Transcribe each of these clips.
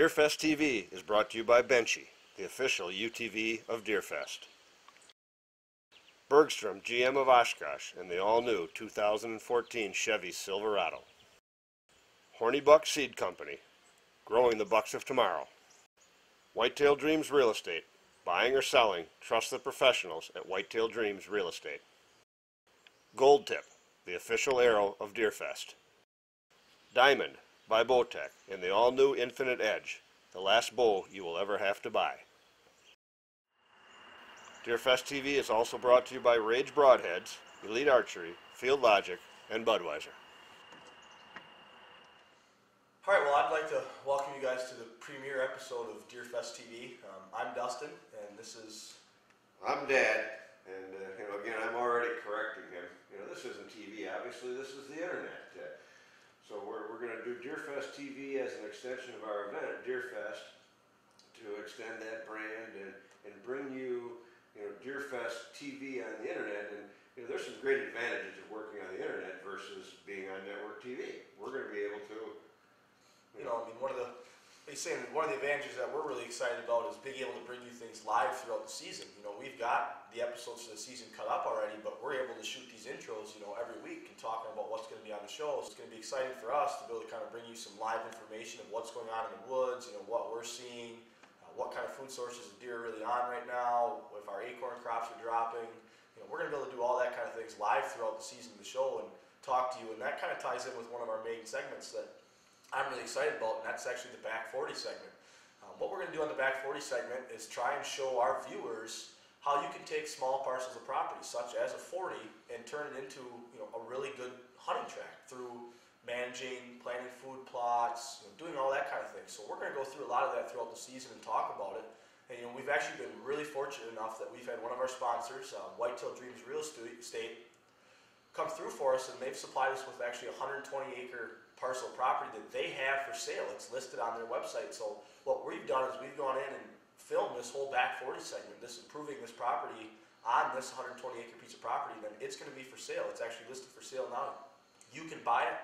Deerfest TV is brought to you by Benchy, the official UTV of Deerfest. Bergstrom GM of Oshkosh and the all-new 2014 Chevy Silverado. Horny Buck Seed Company, growing the bucks of tomorrow. Whitetail Dreams Real Estate, buying or selling, trust the professionals at Whitetail Dreams Real Estate. Gold Tip, the official arrow of Deerfest. Diamond by Bowtech and the all-new Infinite Edge, the last bow you will ever have to buy. Deerfest TV is also brought to you by Rage Broadheads, Elite Archery, Field Logic, and Budweiser. Alright, well, I'd like to welcome you guys to the premiere episode of Deerfest TV. I'm Dustin, and this is... I'm Dad, and again, I'm already correcting him. This isn't TV, obviously, this is the internet. So we're going to do Deerfest TV as an extension of our event, Deerfest, to extend that brand and bring you, Deerfest TV on the internet. And there's some great advantages of working on the internet versus being on network TV. We're going to be able to, one of the advantages that we're really excited about is being able to bring you things live throughout the season. We've got the episodes for the season cut up already, but we're able to shoot these intros, every week and talking about what's going to be on the show. So it's going to be exciting for us to be able to kind of bring you some live information of what's going on in the woods, what we're seeing, what kind of food sources the deer are really on right now, if our acorn crops are dropping. We're going to be able to do all that kind of things live throughout the season of the show and talk to you, and that kind of ties in with one of our main segments that I'm really excited about, and that's actually the Back 40 segment. What we're going to do on the Back 40 segment is try and show our viewers how you can take small parcels of property, such as a 40, and turn it into a really good hunting tract through managing, planting food plots, doing all that kind of thing. So we're going to go through a lot of that throughout the season and talk about it. And we've actually been really fortunate enough that we've had one of our sponsors, Whitetail Dreams Real Estate, come through for us, and they've supplied us with actually a 120-acre parcel of property that they have for sale. It's listed on their website. So what we've done is we've gone in and filmed this whole Back 40 segment. This is proving this property on this 120-acre piece of property. Then it's going to be for sale. It's actually listed for sale now. You can buy it.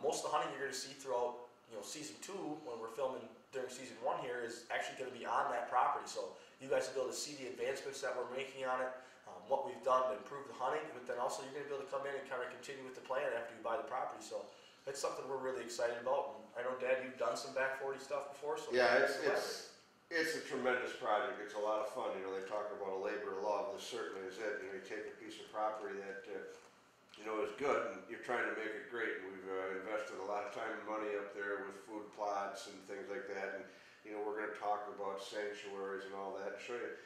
Most of the hunting you're going to see throughout season 2, when we're filming during season 1 here, is actually going to be on that property. So you guys will be able to see the advancements that we're making on it, what we've done to improve the hunting, but then also you're going to be able to come in and kind of continue with the plan after you buy the property. So it's something we're really excited about. And I know, Dad, you've done some Back 40 stuff before. So yeah, it's a tremendous project. It's a lot of fun. They talk about a labor of love. This certainly is it. You take a piece of property that is good, and you're trying to make it great. And we've invested a lot of time and money up there with food plots and things like that. And we're going to talk about sanctuaries and all that and show you.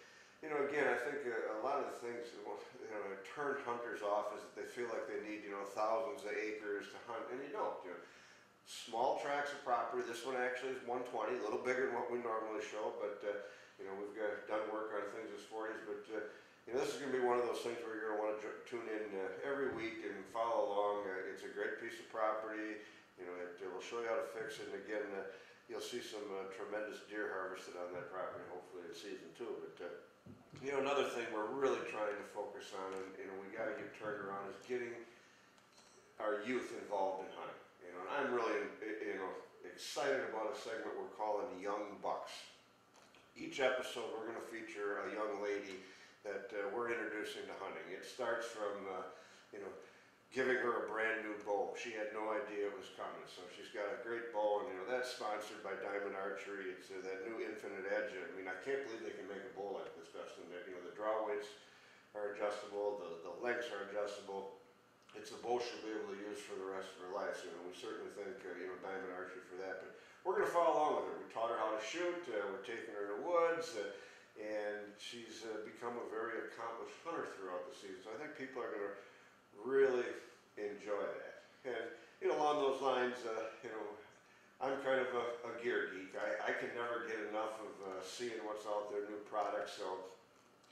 Again, I think a lot of the things that turn hunters off is that they feel like they need thousands of acres to hunt, and you don't. Small tracts of property. This one actually is 120, a little bigger than what we normally show, but we've done work on things as 40s. But this is going to be one of those things where you're going to want to tune in every week and follow along. It's a great piece of property. It will show you how to fix it. And again, you'll see some tremendous deer harvested on that property, hopefully in season 2. But another thing we're really trying to focus on, and we got to get turned around, is getting our youth involved in hunting. And I'm really excited about a segment we're calling Young Bucks. Each episode we're going to feature a young lady that we're introducing to hunting. It starts from giving her a brand new bow. She had no idea it was coming, so she's got a great bow, and that's sponsored by Diamond Archery. It's that new Infinite Edge. I can't believe they can make a bow like this, Dustin. The draw weights are adjustable, the lengths are adjustable. It's a bow she'll be able to use for the rest of her life. So we certainly thank Diamond Archery for that. But we're going to follow along with her. We taught her how to shoot. We're taking her to the woods, and she's become a very accomplished hunter throughout the season. So I think people are going to really enjoy that. And along those lines, I'm kind of a gear geek. I can never get enough of seeing what's out there, new products. So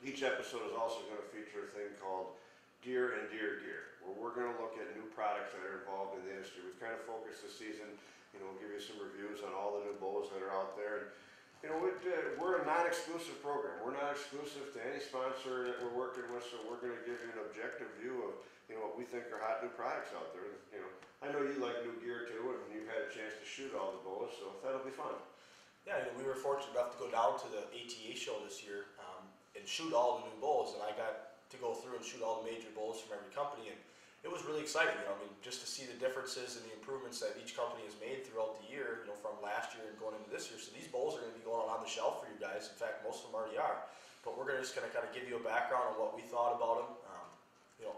each episode is also going to feature a thing called Deer and Deer Gear, where we're going to look at new products that are involved in the industry. We've kind of focused this season, we'll give you some reviews on all the new bows that are out there. And we're a non-exclusive program. We're not exclusive to any sponsor that we're working with, so we're going to give you an objective view of what we think are hot new products out there. I know you like new gear too, and you've had a chance to shoot all the bows, so that'll be fun. Yeah, we were fortunate enough to go down to the ATA show this year and shoot all the new bulls, and I got to go through and shoot all the major bulls from every company, and it was really exciting. Just to see the differences and the improvements that each company has made throughout the year, from last year and going into this year. So these bulls are going to be going on the shelf for you guys. In fact, most of them already are. But we're just going to kind of give you a background on what we thought about them.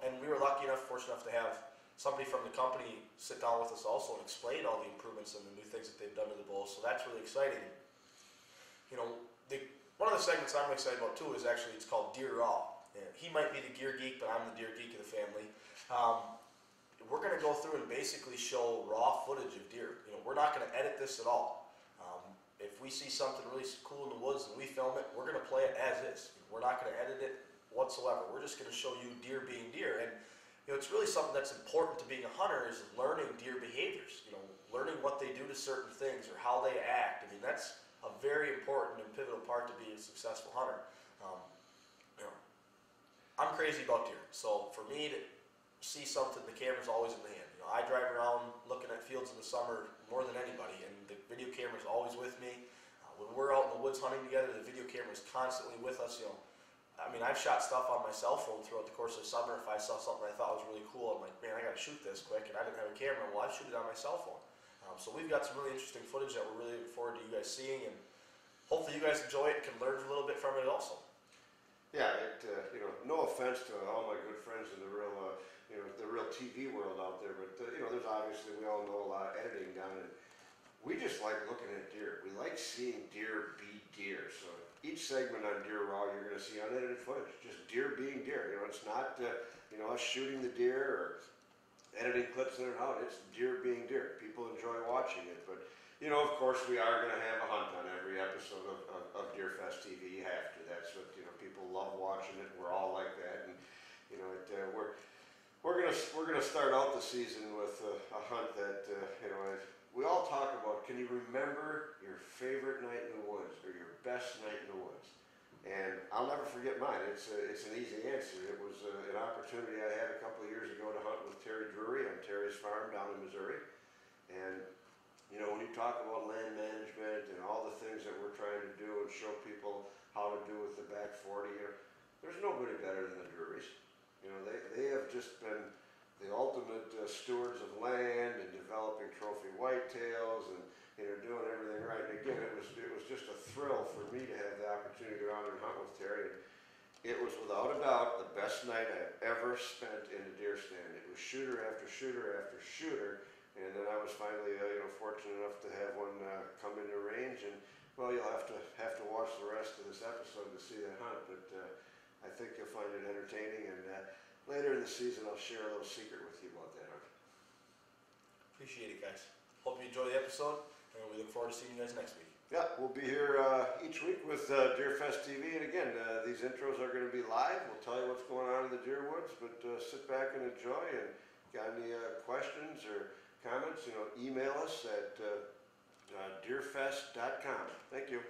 And we were fortunate enough to have somebody from the company sit down with us also and explain all the improvements and the new things that they've done to the bulls. So that's really exciting. One of the segments I'm excited about too is actually, it's called Deer Raw. He might be the gear geek, but I'm the deer geek of the family. We're going to go through and basically show raw footage of deer. We're not going to edit this at all. If we see something really cool in the woods and we film it, we're going to play it as is. We're not going to edit it whatsoever. We're just going to show you deer being deer. And it's really something that's important to being a hunter, is learning deer behaviors. Learning what they do to certain things or how they act. That's a very important and pivotal part to being a successful hunter. I'm crazy about deer, so for me to see something, the camera's always in the hand. I drive around looking at fields in the summer more than anybody, and the video camera's always with me. When we're out in the woods hunting together, the video camera's constantly with us. I've shot stuff on my cell phone throughout the course of the summer. If I saw something I thought was really cool, I'm like, man, I gotta shoot this quick, and I didn't have a camera. Well, I shoot it on my cell phone. So we've got some really interesting footage that we're really looking forward to you guys seeing, and hopefully you guys enjoy it and can learn a little bit from it also. Yeah, no offense to all my good friends in the real TV world out there, but there's obviously, we all know, a lot of editing done, and we just like looking at deer. We like seeing deer be deer. So each segment on Deer Raw, you're going to see unedited footage, just deer being deer. It's not us shooting the deer or editing clips in and out. It's deer being deer. People enjoy watching it, but of course, we are going to have a hunt on every episode of DeerFest TV. You have to. That's what people love watching it. We're all like that, and we're gonna start out the season with a hunt that we all talk about. Can you remember your favorite night in the woods or your best night in the woods? And I'll never forget mine. It's an easy answer. It was an opportunity I had a couple of years ago to hunt with Terry Drury on Terry's farm down in Missouri, and when you talk about land management and all the things that we're trying to do and show people how to do with the back 40, there's nobody better than the Drurys. They have just been the ultimate stewards of land and developing trophy whitetails and doing everything right. And again, it was just a thrill for me to have the opportunity to go out and hunt with Terry. It was without a doubt the best night I've ever spent in a deer stand. It was shooter after shooter after shooter. And then I was finally, fortunate enough to have one come into range, and well, you'll have to watch the rest of this episode to see that hunt. But I think you'll find it entertaining, and later in the season, I'll share a little secret with you about that hunt. Appreciate it, guys. Hope you enjoy the episode, and we look forward to seeing you guys next week. Yeah, we'll be here each week with DeerFest TV, and again, these intros are going to be live. We'll tell you what's going on in the deer woods, but sit back and enjoy. And got any questions or comments, email us at deerfest.com. Thank you.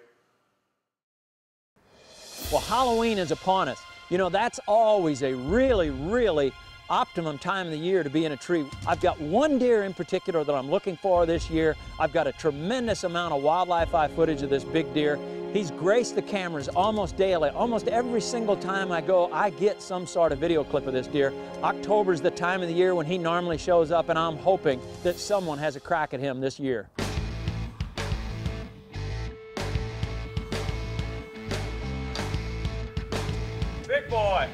Well, Halloween is upon us. That's always a really, really optimum time of the year to be in a tree. I've got one deer in particular that I'm looking for this year. I've got a tremendous amount of wildlife eye footage of this big deer. He's graced the cameras almost daily. Almost every single time I go, I get some sort of video clip of this deer. October's the time of the year when he normally shows up, and I'm hoping that someone has a crack at him this year. Big boy.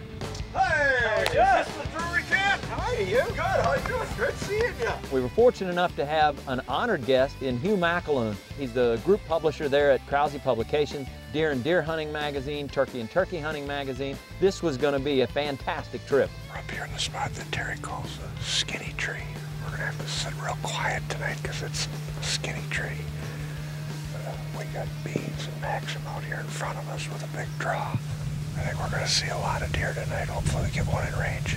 Hey, is this the Drury camp? How are you? Good, how you doing? Good seeing you. We were fortunate enough to have an honored guest in Hugh McAloon. He's the group publisher there at Krause Publications, Deer and Deer Hunting Magazine, Turkey and Turkey Hunting Magazine. This was going to be a fantastic trip. We're up here in the spot that Terry calls a skinny tree. We're going to have to sit real quiet tonight because it's a skinny tree. We got Beans and Maxim out here in front of us with a big draw. I think we're going to see a lot of deer tonight. Hopefully we get one in range.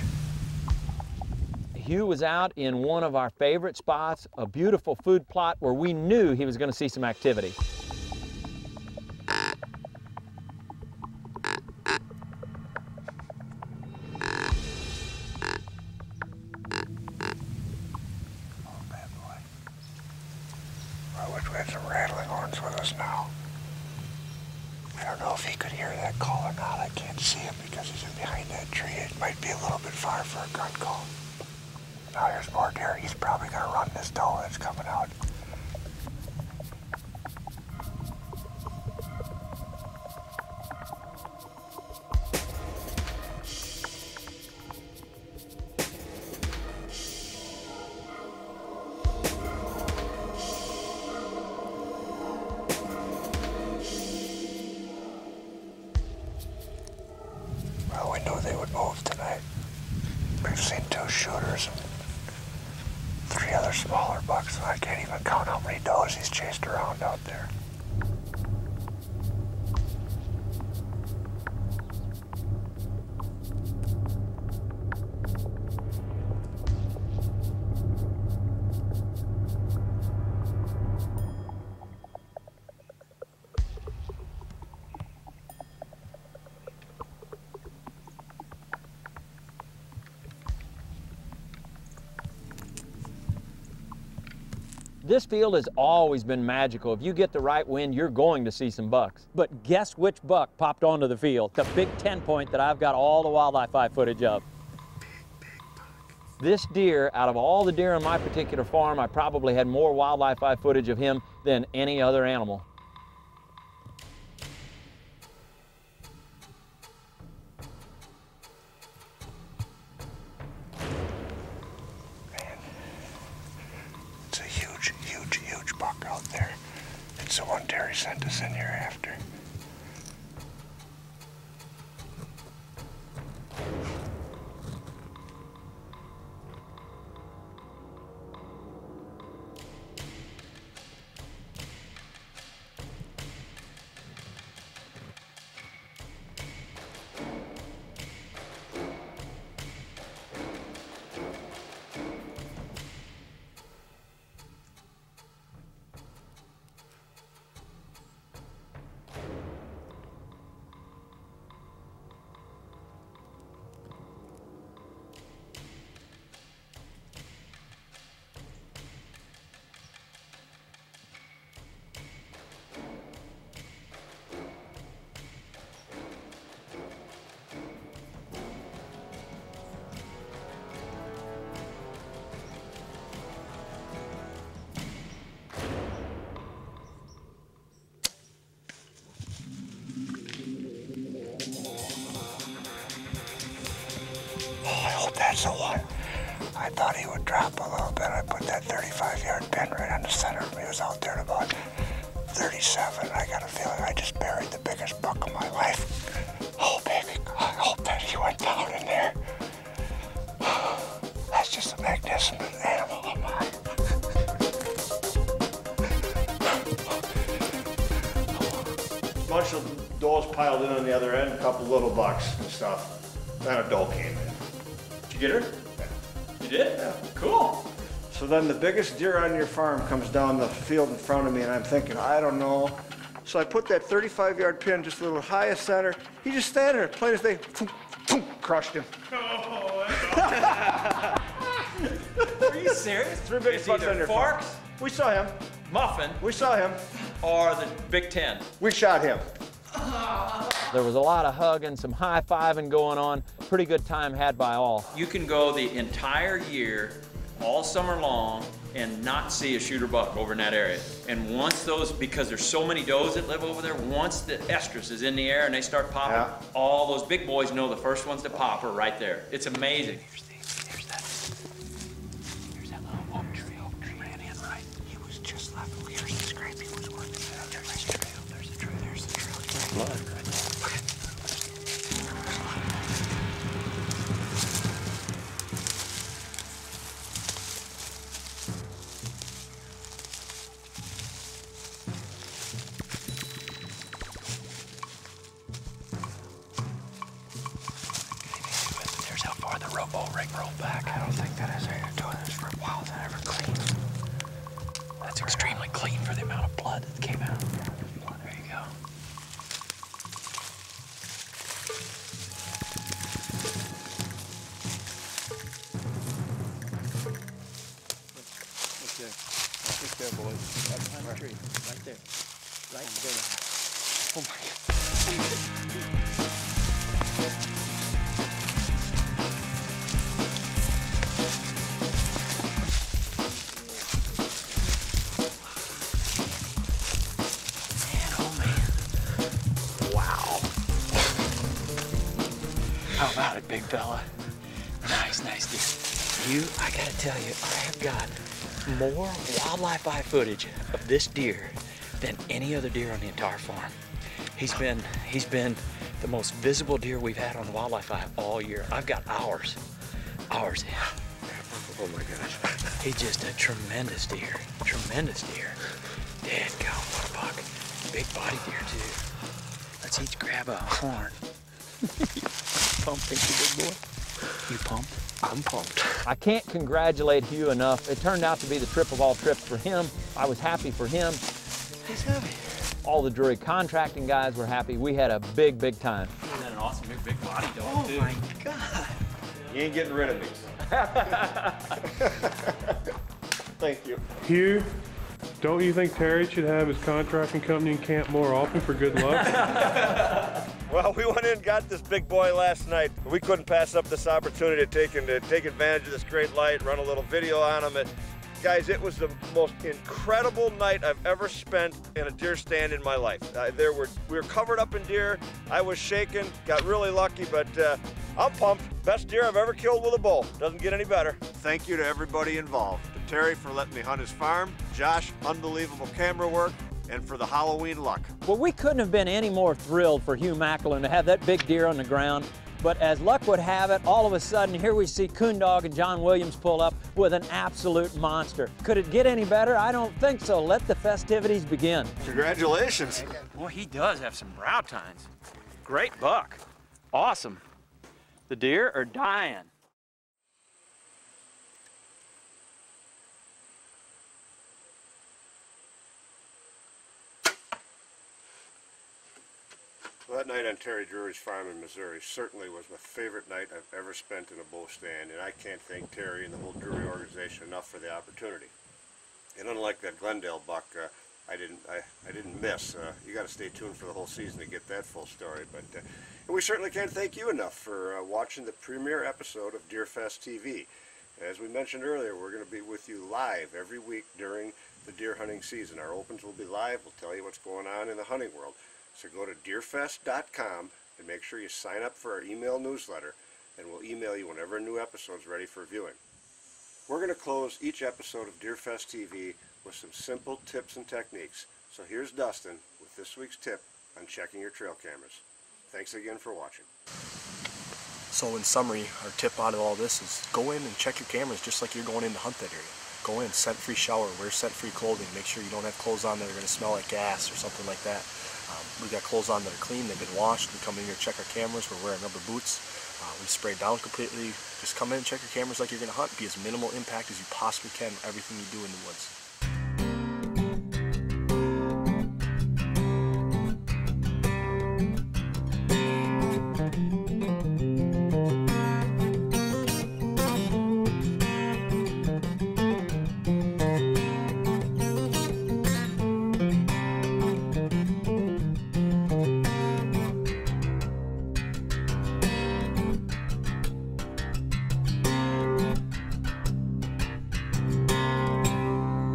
Hugh was out in one of our favorite spots, a beautiful food plot where we knew he was going to see some activity. Well, wish we had some rattling horns with us now. I don't know if he could hear that call or not. I can't see him because he's in behind that tree. It might be a little bit far for a gun call. Now here's more deer. He's probably going to run this doe that's coming out. Well, we knew they would move tonight. We've seen 2 shooters and 3 other smaller bucks, so I can't even count how many does he's chased around out there. This field has always been magical. If you get the right wind, you're going to see some bucks. But guess which buck popped onto the field? The big 10-point that I've got all the wildlife eye footage of. Big buck. This deer, out of all the deer on my particular farm, I probably had more wildlife eye footage of him than any other animal. It's a huge, huge, huge buck out there. It's the one Terry sent us in here after. That's the one. I thought he would drop a little bit. I put that 35-yard pin right on the center of him. He was out there at about 37. I got a feeling I just buried the biggest buck of my life. Oh, baby, I hope that he went down in there. That's just a magnificent animal of mine. Bunch of does piled in on the other end, a couple little bucks and stuff. Then a doe came in. Did you get her? You did? Yeah. Cool. So then the biggest deer on your farm comes down the field in front of me, and I'm thinking, I don't know. So I put that 35-yard pin just a little high of center. He just standing there, plain as day, crushed him. Are you serious? 3 big It's bucks either on your farm. Forks, We saw him. Muffin, We saw him. or the Big Ten. We shot him. There was a lot of hugging, some high-fiving going on. Pretty good time had by all. You can go the entire year, all summer long, and not see a shooter buck over in that area. And once those, because there's so many does that live over there, once the estrus is in the air and they start popping, Yeah. all those big boys know the first ones to pop are right there. It's amazing. Here's that little oak tree. Ran in right. He was just left. Here's the scrape he was working. There's the trail. There's the trail. There's the trail. Blood right there. There's how far the rowboat rig rolled back. I don't think that has anything to do with this for a while. That ever clean. That's extremely clean for the amount of blood that came out. There you go. Right there, boys. Right behind the tree. Right there. Right there. Oh my God. How about it, big fella? Nice, nice deer. I gotta tell you, I have got more wildlife eye footage of this deer than any other deer on the entire farm. He's been the most visible deer we've had on the wildlife eye all year. I've got hours. Oh my gosh. He's just a tremendous deer. Dadgum, what a buck. Big body deer too. Let's each grab a horn. Pumped, ain't you, big boy? You pumped? I'm pumped. I can't congratulate Hugh enough. It turned out to be the trip of all trips for him. I was happy for him. He's heavy. All the Drury contracting guys were happy. We had a big, big time. Isn't that an awesome big body dog, too? Oh my God. You ain't getting rid of me. Thank you. Hugh, don't you think Terry should have his contracting company in camp more often for good luck? Well, we went in and got this big boy last night. We couldn't pass up this opportunity to take advantage of this great light, run a little video on him. Guys, it was the most incredible night I've ever spent in a deer stand in my life. We were covered up in deer. I was shaking, got really lucky, but I'm pumped. Best deer I've ever killed with a bow. Doesn't get any better. Thank you to everybody involved. To Terry for letting me hunt his farm, Josh, unbelievable camera work, and for the Halloween luck. Well, we couldn't have been any more thrilled for Hugh Macklin to have that big deer on the ground. But as luck would have it, all of a sudden, here we see Coondog and John Williams pull up with an absolute monster. Could it get any better? I don't think so. Let the festivities begin. Congratulations. Boy, he does have some brow tines. Great buck. Awesome. The deer are dying. Well, that night on Terry Drury's farm in Missouri certainly was my favorite night I've ever spent in a bow stand, and I can't thank Terry and the whole Drury organization enough for the opportunity. And unlike that Glendale buck, I didn't miss. You got to stay tuned for the whole season to get that full story. But and we certainly can't thank you enough for watching the premiere episode of DeerFest TV. As we mentioned earlier, we're going to be with you live every week during the deer hunting season. Our opens will be live. We'll tell you what's going on in the hunting world. So go to deerfest.com and make sure you sign up for our email newsletter, and we'll email you whenever a new episode's ready for viewing. We're going to close each episode of DeerFest TV with some simple tips and techniques. So here's Dustin with this week's tip on checking your trail cameras. Thanks again for watching. So in summary, our tip out of all this is go in and check your cameras just like you're going in to hunt that area. Go in, scent-free shower, wear scent-free clothing, make sure you don't have clothes on that are going to smell like gas or something like that. We got clothes on that are clean, they've been washed. We come in here, check our cameras, we're wearing rubber boots. We spray down completely. Just come in and check your cameras like you're going to hunt. Be as minimal impact as you possibly can with everything you do in the woods.